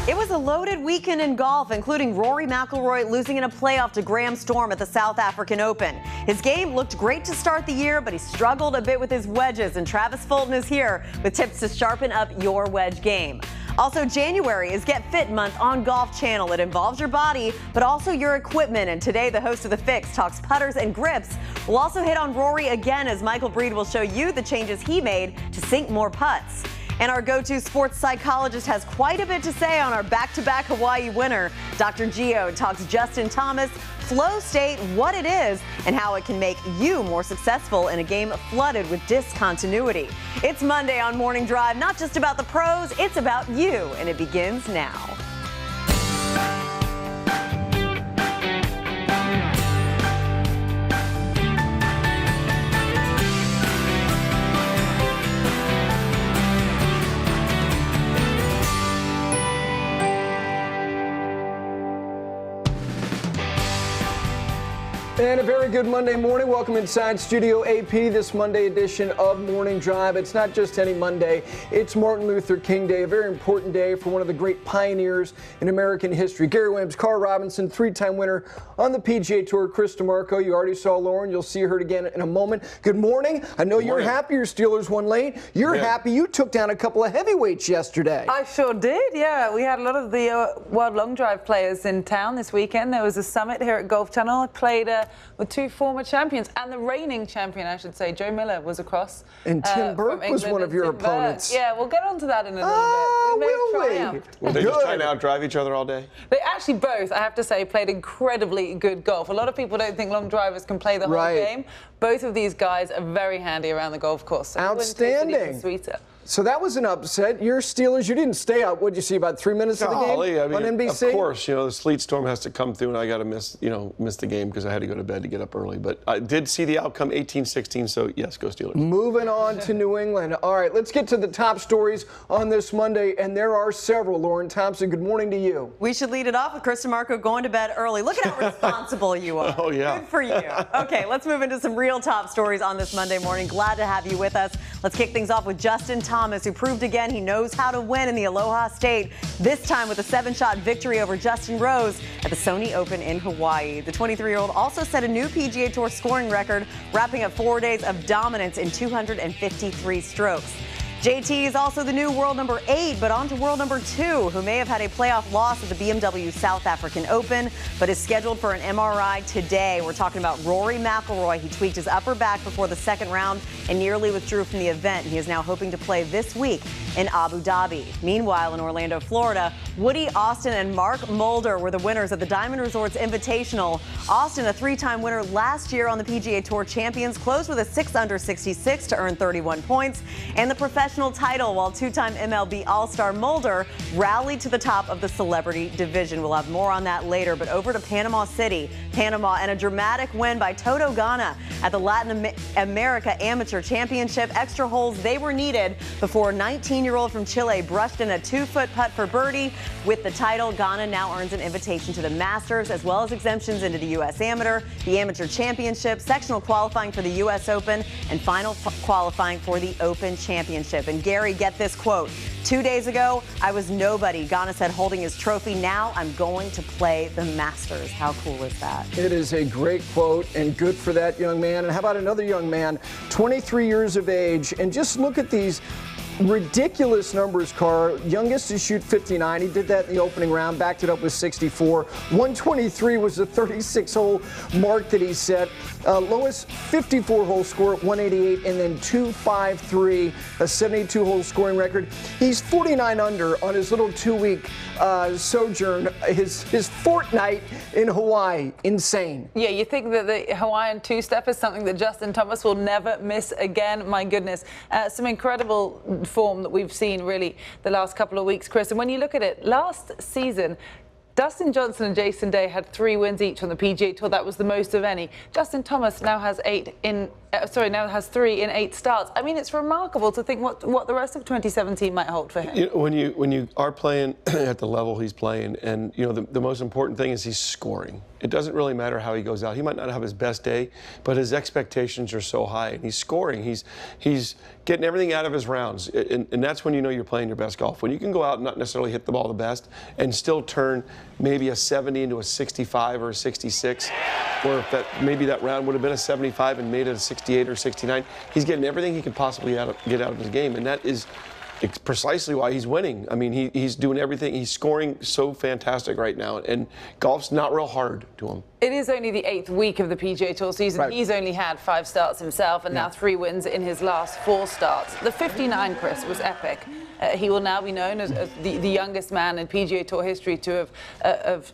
It was a loaded weekend in golf, including Rory McIlroy losing in a playoff to Graham Storm at the South African Open. His game looked great to start the year, but he struggled a bit with his wedges, and Travis Fulton is here with tips to sharpen up your wedge game. Also, January is Get Fit Month on Golf Channel. It involves your body, but also your equipment. And today, the host of The Fix talks putters and grips. We'll also hit on Rory again, as Michael Breed will show you the changes he made to sink more putts. And our go-to sports psychologist has quite a bit to say on our back-to-back Hawaii winner. Dr. Gio talks Justin Thomas, flow state, what it is, and how it can make you more successful in a game flooded with discontinuity. It's Monday on Morning Drive, not just about the pros, it's about you, and it begins now. And a very good Monday morning. Welcome inside Studio AP, this Monday edition of Morning Drive. It's not just any Monday, it's Martin Luther King Day, a very important day for one of the great pioneers in American history. Gary Williams, Carl Robinson, three-time winner on the PGA Tour, Chris DeMarco. You already saw Lauren. You'll see her again in a moment. Good morning. I know you're happy your Steelers won late. You're happy you took down a couple of heavyweights yesterday. I sure did, yeah. We had a lot of the World Long Drive players in town this weekend. There was a summit here at Golf Channel. I played with two former champions, and the reigning champion, I should say. Joe Miller was across. And Tim Burke was one of your opponents. Yeah, we'll get onto that in a little bit. Were they just trying to outdrive each other all day? They actually both, I have to say, played incredibly good golf. A lot of people don't think long drivers can play the whole game. Both of these guys are very handy around the golf course. So outstanding. Sweeter. So that was an upset. Your Steelers, you didn't stay out. What did you see, about 3 minutes of the game on NBC? Of course, the sleet storm has to come through, and I got to miss the game because I had to go to bed to get up early. But I did see the outcome, 18-16. So yes, go Steelers. Moving on to New England. All right, let's get to the top stories on this Monday, and there are several. Lauren Thompson, good morning to you. We should lead it off with Chris DeMarco going to bed early. Look at how responsible you are. Oh yeah. Good for you. Okay, let's move into some real top stories on this Monday morning. Glad to have you with us. Let's kick things off with Justin Thomas, who proved again he knows how to win in the Aloha State, this time with a 7-shot victory over Justin Rose at the Sony Open in Hawaii. The 23-year-old also set a new PGA Tour scoring record, wrapping up 4 days of dominance in 253 strokes. JT is also the new world number 8, but on to world number 2, who may have had a playoff loss at the BMW South African Open, but is scheduled for an MRI today. We're talking about Rory McIlroy. He tweaked his upper back before the second round and nearly withdrew from the event. He is now hoping to play this week in Abu Dhabi. Meanwhile, in Orlando, Florida, Woody Austin and Mark Mulder were the winners of the Diamond Resorts Invitational. Austin, a 3-time winner last year on the PGA Tour Champions, closed with a 6-under 66 to earn 31 points and the professional title, while 2-time MLB All-Star Mulder rallied to the top of the celebrity division. We'll have more on that later, but over to Panama City, Panama, and a dramatic win by Toto Gana at the Latin America Amateur Championship. Extra holes, they were needed before 19-year-old from Chile brushed in a 2-foot putt for birdie. With the title, Gana now earns an invitation to the Masters, as well as exemptions into the U.S. Amateur, the Amateur Championship, sectional qualifying for the U.S. Open, and final qualifying for the Open Championship. And Gary, get this quote. 2 days ago, I was nobody, Gana said, holding his trophy. Now I'm going to play the Masters. How cool is that? It is a great quote, and good for that young man. And how about another young man, 23 years of age, and just look at these ridiculous numbers, Carr. Youngest to shoot 59. He did that in the opening round, backed it up with 64. 123 was the 36-hole mark that he set. Lowest 54-hole score at 188, and then 253, a 72-hole scoring record. He's 49 under on his little 2-week sojourn, his fortnight in Hawaii. Insane. Yeah, you think that the Hawaiian two-step is something that Justin Thomas will never miss again. My goodness. Some incredible form that we've seen really the last couple of weeks, Chris. And when you look at it, last season, Dustin Johnson and Jason Day had 3 wins each on the PGA Tour. That was the most of any. Justin Thomas now has 8 in now has 3 in 8 starts. I mean, it's remarkable to think what the rest of 2017 might hold for him. You know, when you are playing at the level he's playing, and you know the most important thing is he's scoring. It doesn't really matter how he goes out. He might not have his best day, but his expectations are so high, and he's scoring. He's getting everything out of his rounds, and that's when you know you're playing your best golf. When you can go out and not necessarily hit the ball the best, and still turn maybe a 70 into a 65 or a 66, or if maybe that round would have been a 75 and made it a 68 or 69. He's getting everything he can possibly get out of his game, and that is precisely why he's winning. I mean, he's doing everything. He's scoring so fantastic right now, and golf's not real hard to him. It is only the 8th week of the PGA Tour season. Right. He's only had 5 starts himself, and now 3 wins in his last 4 starts. The 59, Chris, was epic. He will now be known as the youngest man in PGA Tour history to have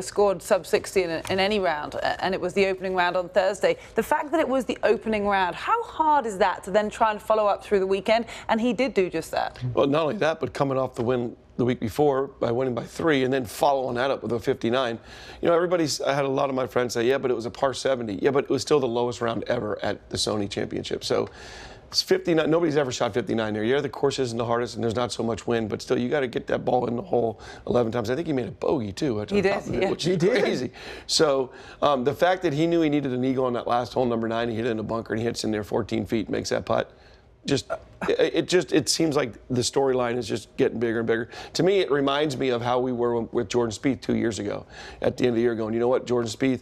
scored sub 60 in any round, and it was the opening round on Thursday. The fact that it was the opening round, how hard is that to then try and follow up through the weekend? And he did do just that. Well, not only that, but coming off the win the week before by winning by 3, and then following that up with a 59. You know, I had a lot of my friends say, yeah, but it was a par 70. Yeah, but it was still the lowest round ever at the Sony Championship. So it's 59. Nobody's ever shot 59 there. Yeah, the course isn't the hardest, and there's not so much wind, but still, you got to get that ball in the hole 11 times. I think he made a bogey too. He did, yeah. Which is crazy. So the fact that he knew he needed an eagle on that last hole, number 9, he hit it in a bunker, and he hits in there 14 feet, makes that putt. It seems like the storyline is just getting bigger and bigger. To me, it reminds me of how we were with Jordan Spieth 2 years ago. At the end of the year, going, you know what, Jordan Spieth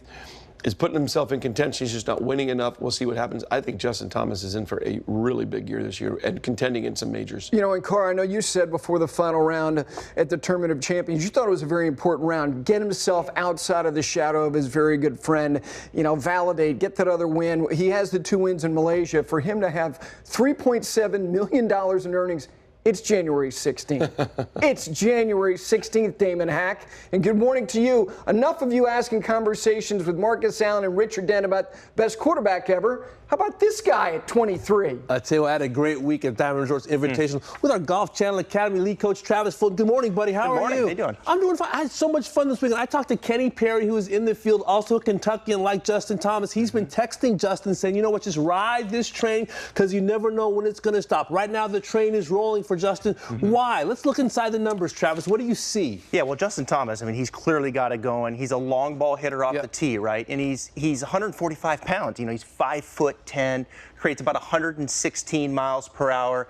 is putting himself in contention. He's just not winning enough. We'll see what happens. I think Justin Thomas is in for a really big year this year and contending in some majors. You know, and Carr, I know you said before the final round at the Tournament of Champions, you thought it was a very important round. Get himself outside of the shadow of his very good friend, you know, validate, get that other win. He has the 2 wins in Malaysia. For him to have $3.7 million in earnings, it's January 16th. It's January 16th, Damon Hack. And good morning to you. Enough of you asking conversations with Marcus Allen and Richard Dent about best quarterback ever. How about this guy at 23? I tell you, I had a great week at Diamond Resorts Invitational with our Golf Channel Academy lead coach, Travis Fulton. Good morning, buddy. How are you? How you doing? I'm doing fine. I had so much fun this weekend. I talked to Kenny Perry, who was in the field, also a Kentuckian like Justin Thomas. He's been texting Justin saying, you know what, just ride this train because you never know when it's going to stop. Right now, the train is rolling for Justin. Why? Let's look inside the numbers, Travis. What do you see? Yeah, well, Justin Thomas, I mean, he's clearly got it going. He's a long ball hitter off the tee, right? And he's 145 pounds. You know, he's 5'10", creates about 116 miles per hour.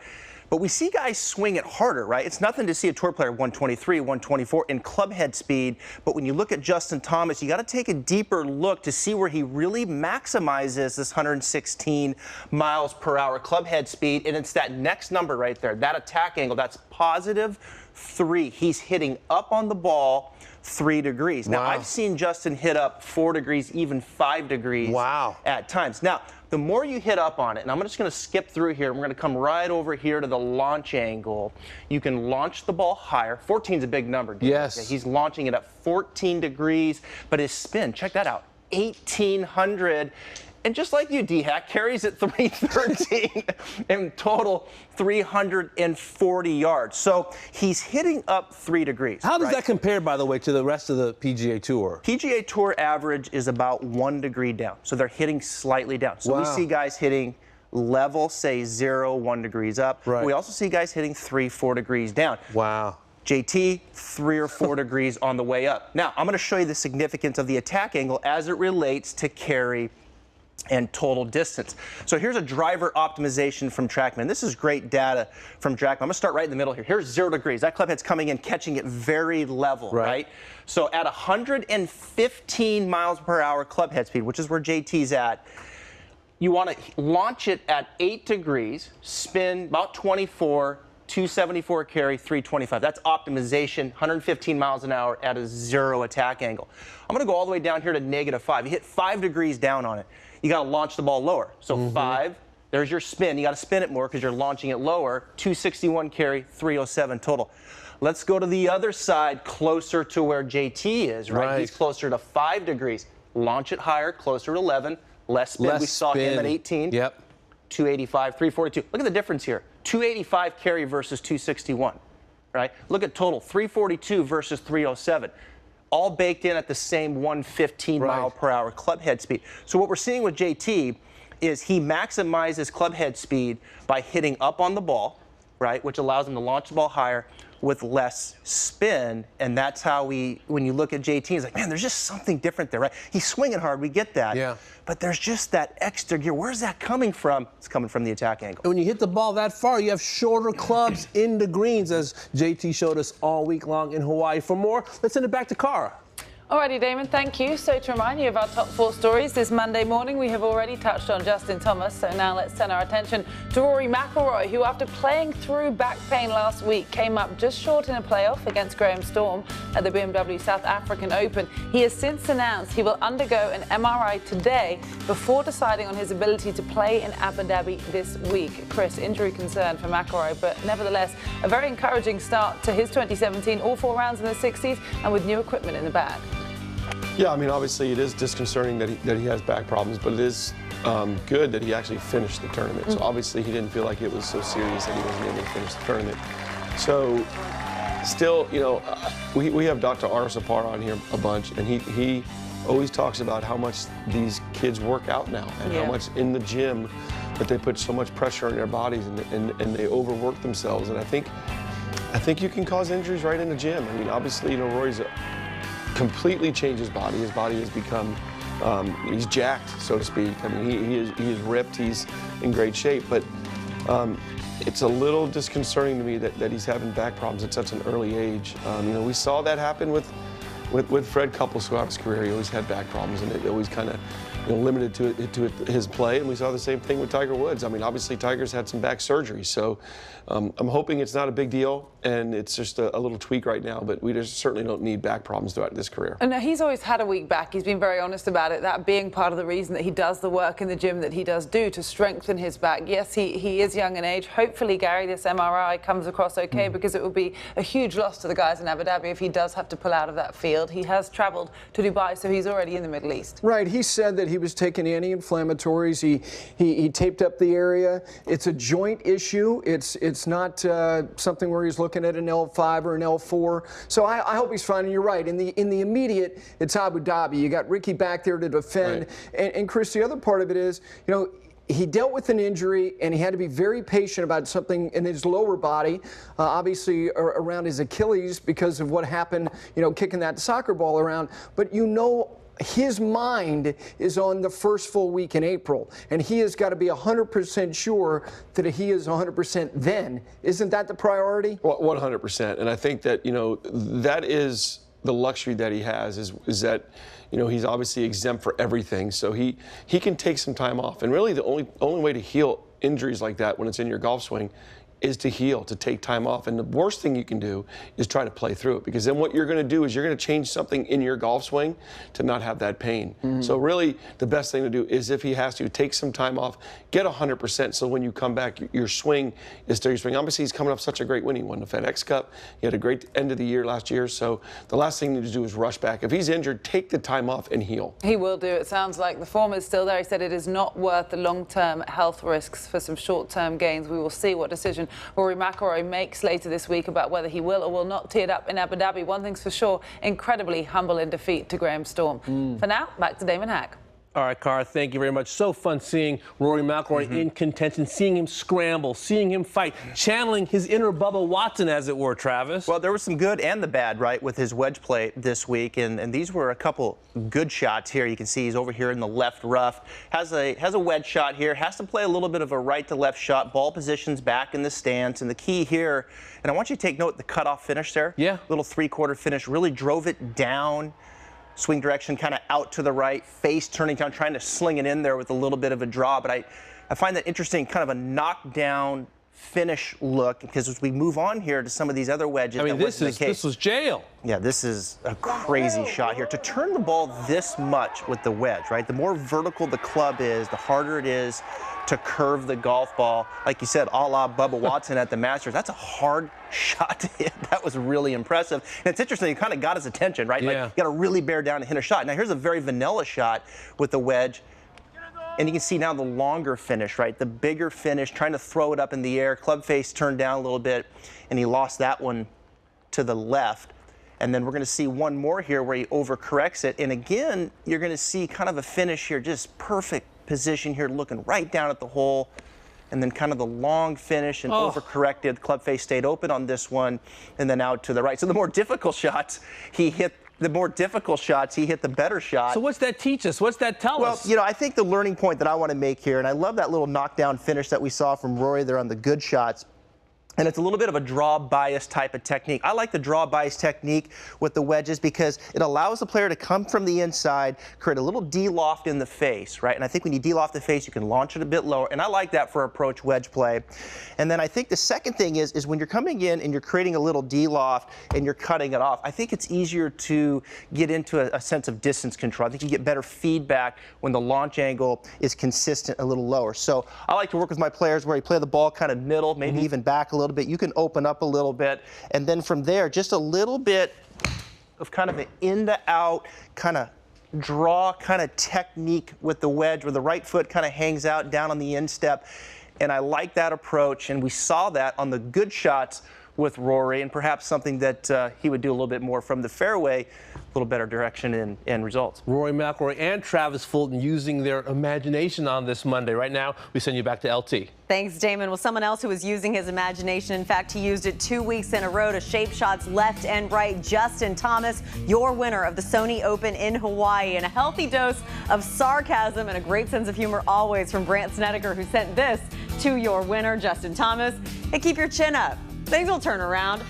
But we see guys swing it harder, right? It's nothing to see a tour player 123, 124 in club head speed. But when you look at Justin Thomas, you got to take a deeper look to see where he really maximizes this 116 miles per hour club head speed. And it's that next number right there, that attack angle, that's +3. He's hitting up on the ball 3 degrees. Now, I've seen Justin hit up 4 degrees, even 5 degrees at times. Now, the more you hit up on it, and I'm just going to skip through here, we're going to come right over here to the launch angle. You can launch the ball higher. 14 is a big number. Yes. Okay, he's launching it at 14 degrees, but his spin, check that out, 1,800. And just like you, D-Hack, carries at 313 in total 340 yards. So he's hitting up 3 degrees. How does that compare, by the way, to the rest of the PGA Tour? PGA Tour average is about 1 degree down. So they're hitting slightly down. So we see guys hitting level, say 0, 1 degrees up. Right. We also see guys hitting 3, 4 degrees down. Wow. JT, 3 or 4 degrees on the way up. Now, I'm going to show you the significance of the attack angle as it relates to carry and total distance. So here's a driver optimization from TrackMan. This is great data from TrackMan. I'm going to start right in the middle here. Here's 0 degrees. That club head's coming in, catching it very level, right? So at 115 miles per hour club head speed, which is where JT's at, you want to launch it at 8 degrees, spin about 24, 274 carry, 325. That's optimization, 115 miles an hour at a 0 attack angle. I'm going to go all the way down here to -5. You hit 5 degrees down on it. You got to launch the ball lower. So 5, there's your spin. You got to spin it more because you're launching it lower. 261 carry, 307 total. Let's go to the other side, closer to where JT is, right? He's closer to 5 degrees. Launch it higher, closer to 11. Less spin. We saw him at 18. 285, 342. Look at the difference here. 285 carry versus 261, right? Look at total, 342 versus 307. All baked in at the same 115 mile per hour club head speed. So what we're seeing with JT is he maximizes club head speed by hitting up on the ball, right, which allows him to launch the ball higher with less spin, and that's how when you look at JT, it's like, man, there's just something different there, right? He's swinging hard, we get that. Yeah. But there's just that extra gear. Where's that coming from? It's coming from the attack angle. And when you hit the ball that far, you have shorter clubs in the greens, as JT showed us all week long in Hawaii. For more, let's send it back to Cara. Alrighty, Damon, thank you. So to remind you of our top 4 stories this Monday morning, we have already touched on Justin Thomas. So now let's turn our attention to Rory McIlroy, who after playing through back pain last week, came up just short in a playoff against Graham Storm at the BMW South African Open. He has since announced he will undergo an MRI today before deciding on his ability to play in Abu Dhabi this week. Chris, injury concern for McIlroy, but nevertheless, a very encouraging start to his 2017, all 4 rounds in the 60s and with new equipment in the bag. Yeah, I mean, obviously it is disconcerting that he has back problems, but it is good that he actually finished the tournament. So obviously he didn't feel like it was so serious that he wasn't able to finish the tournament. So still, you know, we have Dr. Arsapar on here a bunch, and he always talks about how much these kids work out now and how much in the gym that they put so much pressure on their bodies and they overwork themselves. And I think you can cause injuries right in the gym. I mean, obviously, you know, Rory's completely changed his body. His body has become, he's jacked, so to speak. I mean, he is ripped, he's in great shape, but it's a little disconcerting to me that he's having back problems at such an early age. You know, we saw that happen with Fred Couples throughout his career. He always had back problems, and it always kind of limited to his play. And we saw the same thing with Tiger Woods. I mean, obviously Tiger's had some back surgery, so I'm hoping it's not a big deal and it's just a little tweak right now. But we just certainly don't need back problems throughout his career. And he's always had a weak back. He's been very honest about it. That being part of the reason that he does the work in the gym that he does do to strengthen his back. Yes, he is young in age. Hopefully, Gary, this MRI comes across okay because it would be a huge loss to the guys in Abu Dhabi if he does have to pull out of that field. He has traveled to Dubai, so he's already in the Middle East. Right. He said that he was taking anti-inflammatories. He taped up the area. It's a joint issue. It's not something where he's looking at an L5 or an L4. So I hope he's fine. And you're right. In the immediate, it's Abu Dhabi. You got Ricky back there to defend. Right. And Chris, the other part of it is, you know, he dealt with an injury, and he had to be very patient about something in his lower body, obviously around his Achilles because of what happened, you know, kicking that soccer ball around. But you know, his mind is on the first full week in April, and he has got to be 100% sure that he is 100% then. Isn't that the priority? Well, 100%. And I think that, you know, that is the luxury that he has is that, you know, he's obviously exempt for everything. So he can take some time off. And really the only way to heal injuries like that when it's in your golf swing is to heal, to take time off. And the worst thing you can do is try to play through it, because then what you're going to do is you're going to change something in your golf swing to not have that pain. Mm-hmm. So really the best thing to do is, if he has to, take some time off, get 100%, so when you come back, your swing is still your swing. Obviously he's coming off such a great win. He won the FedEx Cup. He had a great end of the year last year. So the last thing you need to do is rush back. If he's injured, take the time off and heal. He will do. It sounds like the form is still there. He said it is not worth the long-term health risks for some short-term gains. We will see what decision Rory McIlroy makes later this week about whether he will or will not tee it up in Abu Dhabi. One thing's for sure, incredibly humble in defeat to Graham Storm. For now, back to Damon Hack. All right, Cara, thank you very much. So fun seeing Rory McIlroy in contention, seeing him scramble, seeing him fight, channeling his inner Bubba Watson, as it were, Travis. Well, there was some good and the bad, right, with his wedge play this week, and these were a couple good shots here. You can see he's over here in the left rough, has a wedge shot here, has to play a little bit of a right to left shot, ball positions back in the stance, and the key here, and I want you to take note, the cutoff finish there. Yeah. Little three-quarter finish, really drove it down. Swing direction kind of out to the right, face turning down, trying to sling it in there with a little bit of a draw. But I find that interesting, kind of a knockdown finish look, because as we move on here to some of these other wedges, I mean, this was jail. Yeah, this is a crazy shot here. To turn the ball this much with the wedge, right? The more vertical the club is, the harder it is to curve the golf ball. Like you said, a la Bubba Watson at the Masters. That's a hard shot to hit. That was really impressive. And it's interesting, it kind of got his attention, right? Yeah. Like, you got to really bear down and hit a shot. Now, here's a very vanilla shot with the wedge. And you can see now the longer finish, right? The bigger finish, trying to throw it up in the air. Club face turned down a little bit, and he lost that one to the left. And then we're going to see one more here where he overcorrects it. And again, you're going to see kind of a finish here, just perfect position here, looking right down at the hole. And then kind of the long finish and overcorrected. Club face stayed open on this one, and then out to the right. So the more difficult shots, he hit the better shot. So what's that teach us? What's that tell us? Well, you know, I think the learning point that I want to make here, and I love that little knockdown finish that we saw from Rory there on the good shots. And it's a little bit of a draw bias type of technique. I like the draw bias technique with the wedges because it allows the player to come from the inside, create a little D-loft in the face, right? And I think when you D-loft the face, you can launch it a bit lower. And I like that for approach wedge play. And then I think the second thing is when you're coming in and you're creating a little D-loft and you're cutting it off, I think it's easier to get into a sense of distance control. I think you get better feedback when the launch angle is consistent a little lower. So I like to work with my players where you play the ball kind of middle, maybe even back a little bit. You can open up a little bit, and then from there, just a little bit of kind of an in to out kind of draw kind of technique with the wedge, where the right foot kind of hangs out down on the instep. And I like that approach, and we saw that on the good shots with Rory, and perhaps something that he would do a little bit more from the fairway, a little better direction and results. Rory McIlroy and Travis Fulton using their imagination on this Monday. Right now, we send you back to LT. Thanks, Damon. Well, someone else who was using his imagination, in fact, he used it 2 weeks in a row to shape shots left and right. Justin Thomas, your winner of the Sony Open in Hawaii, and a healthy dose of sarcasm and a great sense of humor always from Brant Snedeker, who sent this to your winner, Justin Thomas. Hey, keep your chin up. Things will turn around.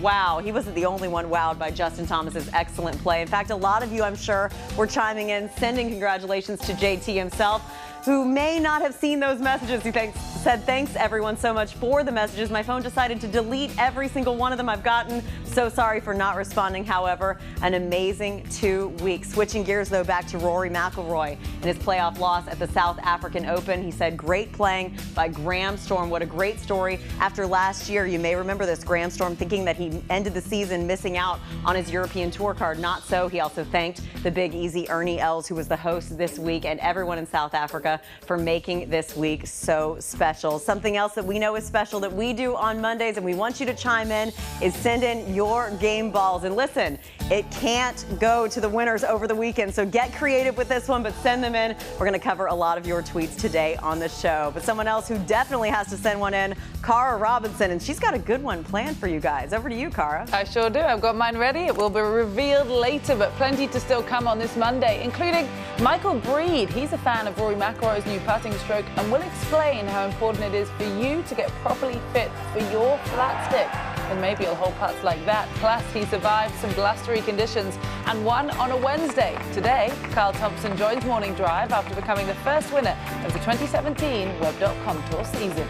#wow. He wasn't the only one wowed by Justin Thomas's excellent play. In fact, a lot of you, I'm sure, were chiming in, sending congratulations to JT himself, who may not have seen those messages. He said, thanks everyone so much for the messages. My phone decided to delete every single one of them I've gotten. So sorry for not responding. However, an amazing 2 weeks. Switching gears, though, back to Rory McIlroy in his playoff loss at the South African Open. He said, great playing by Graham Storm. What a great story. After last year, you may remember this, Graham Storm thinking that he ended the season missing out on his European Tour card. Not so. He also thanked the Big Easy Ernie Els, who was the host this week, and everyone in South Africa for making this week so special. Something else that we know is special that we do on Mondays, and we want you to chime in, is send in your game balls. And listen, it can't go to the winners over the weekend, so get creative with this one, but send them in. We're going to cover a lot of your tweets today on the show. But someone else who definitely has to send one in, Cara Robinson, and she's got a good one planned for you guys. Over to you, Cara. I sure do. I've got mine ready. It will be revealed later, but plenty to still come on this Monday, including Michael Breed. He's a fan of Rory McIlroy's new putting stroke and will explain how important it is for you to get properly fit for your flat stick. And maybe you'll hold putts like that. Plus, he survived some blustery conditions and won on a Wednesday. Today, Kyle Thompson joins Morning Drive after becoming the first winner of the 2017 Web.com Tour season.